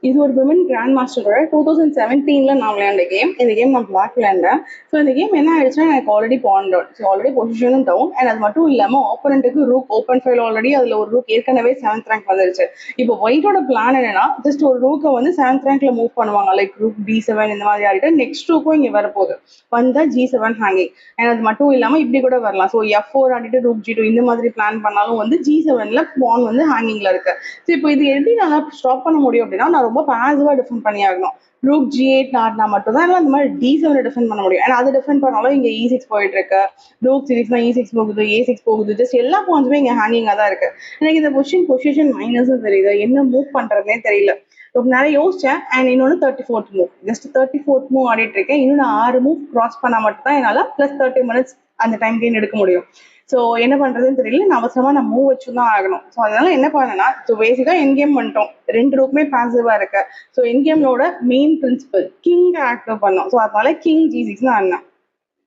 இது ஒரு women grand மாஸ்டரோட 2017 நான் விளையாண்ட கேம். இந்த கேம் நான் பிளாக் விளையாண்டேன். ஸோ இந்த கேம் என்ன ஆயிடுச்சுன்னா எனக்கு already pawn down. So already பொசிஷனும் டவுன். அண்ட் அது மட்டும் இல்லாமல் ஆப்போனண்ட்டுக்கு ரூக் ஓப்பன் ஃபைல் ஆல்ரெடி அதில் ஒரு ரூக் ஏற்கனவே 7th ரேங்க் வந்துருச்சு. இப்போ ஒயிட்டோட பிளான் என்னன்னா ஜஸ்ட் ஒரு ரூக்கை வந்து 7th ரேங்க்ல மூவ் பண்ணுவாங்க, லைக் ரூக் D7 இந்த மாதிரி ஆகிட்டு நெக்ஸ்ட் ரூக்கும் இங்கே வரப்போகுது, வந்தா G7 ஹேங்கிங். அண்ட் அது மட்டும் இல்லாமல் இப்படி கூட வரலாம். ஸோ F4 ஆடிட்டு ரூக் G2 இந்த மாதிரி பிளான் பண்ணாலும் வந்து G7ல பான் வந்து ஹேங்கிங்ல இருக்கு. ஸோ இப்போ இது எப்படி நான் ஸ்டாப் பண்ண முடியும் அப்படின்னா, நான் ரொம்ப பாசிவா டிஃபெண்ட் பண்ணி ஆகணும். ரூக் G8 ஆடினா மட்டும் தான் அந்த மாதிரி D7 டிஃபெண்ட் பண்ண முடியும். அண்ட் அது டிஃபெண்ட் பண்ணாலும் இங்க E6 போயிட்டு இருக்கு, ரூக் சீரிஸ்னா E6 போகுது, A6 போகுது, ஜஸ்ட் எல்லா பாயிண்ட்ஸுமே இங்க ஹேங்கிங்கா தான் இருக்கு. எனக்கு இந்த பொசிஷன் மைனஸும் தெரியுது, என்ன மூவ் பண்றதுனே தெரியல. ரொம்ப நேரம் யோசிச்சேன். அண்ட் இன்னொன்று 34th move, just 34th move ஆடிட்டு இருக்கேன். இன்னும் நான் 6 மூவ் கிராஸ் பண்ணா மட்டும் தான் என்னால +30 minutes அந்த டைம் கெயின் எடுக்க முடியும். ஸோ என்ன பண்றதுன்னு தெரியல. நான் அவசரமா நான் மூவ் வச்சு தான் ஆகணும். ஸோ அதனால என்ன பண்ணேன்னா, ஸோ பேசிக்கா என் கேம் பண்ணிட்டோம், 2 ரூக்குமே பாசிவா இருக்கு. ஸோ என் கேமோட மெயின் பிரின்சிபல் கிங் ஆக்டிவ் பண்ணோம். ஸோ அதனால கிங் G6 தான் ஆடினேன்.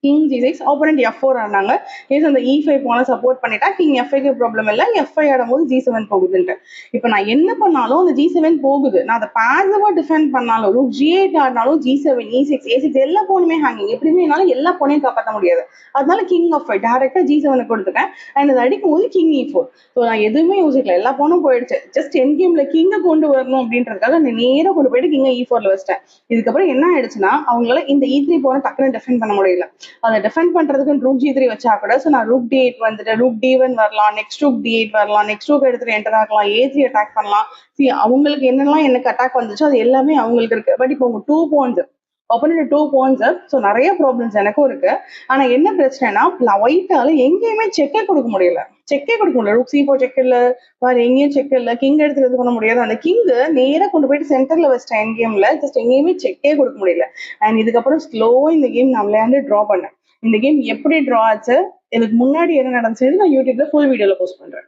கிங் G6, ஆப்போனண்ட் F4 ஆனாங்க. கேஸ் அந்த E5 போன சப்போர்ட் பண்ணிட்டா கிங் F5க்கு ப்ராப்ளம் இல்லை, F5 ஆடும்போது G7 போகுதுன்ட்டு. இப்போ நான் என்ன பண்ணாலும் அந்த G7 போகுது. நான் அதை பாசிவா டிஃபெண்ட் பண்ணாலும் rook G8 ஆடினாலும் G7 E6 A6 எல்லா போனுமே ஹேங்கிங். எப்படியுமே என்னால எல்லா போனையும் காப்பாற்ற முடியாது. அதனால கிங் F5 டேரக்டா G7 கொடுத்துட்டேன். அண்ட் அதை அடிக்கும் போது கிங் E4. ஸோ நான் எதுவுமே யோசிக்கல, எல்லா போனும் போயிடுச்சு. ஜஸ்ட் என் கேம்ல கிங்கை கொண்டு வரணும் அப்படின்றதுக்காக நான் நேராக கொண்டு போயிட்டு கிங்கை E4ல வச்சிட்டேன். இதுக்கப்புறம் என்ன ஆயிடுச்சுன்னா, அவங்களால இந்த E3 போன டக்குன்னு டிஃபெண்ட் பண்ண முடியல. அதை டிஃபெண்ட் பண்றதுக்கு ரூக் G3 வச்சா கூட, ஸோ நான் ரூக் D8 வந்துட்டு ரூக் D1 வரலாம், நெக்ஸ்ட் ரூக் D8 வரலாம், நெக்ஸ்ட் ரூக் எடுத்துட்டு என்டர் ஆகலாம், A3 அட்டாக் பண்ணலாம். அவங்களுக்கு என்னெல்லாம் எனக்கு அட்டாக் வந்துச்சோ அது எல்லாமே அவங்களுக்கு இருக்கு. பட் இப்போ உங்க 2 பாயிண்ட்ஸ் ஆப்போனன்ட் 2 பாயிண்ட்ஸ், ஸோ நிறைய ப்ராப்ளம்ஸ் எனக்கும் இருக்கு. ஆனா என்ன பிரச்சனைனா, ஒயிட்டால எங்கேயுமே செக்கே கொடுக்க முடியல. ரூக் C4 செக் இல்ல, வேற எங்கேயும் செக் இல்ல, கிங் எடுத்து இது பண்ண முடியாது. அந்த கிங் நேரா கொண்டு போயிட்டு சென்டர்ல வச்சிட்டேன் என் கேம்ல, ஜஸ்ட் எங்கேயுமே செக்கே கொடுக்க முடியல. அண்ட் இதுக்கப்புறம் ஸ்லோவா இந்த கேம் நான் விளையாண்டு ட்ரா பண்ணேன். இந்த கேம் எப்படி ட்ரா ஆச்சு, இதுக்கு முன்னாடி என்ன நடந்துச்சு, நான் யூடியூப்ல ஃபுல் வீடியோல போஸ்ட் பண்றேன்.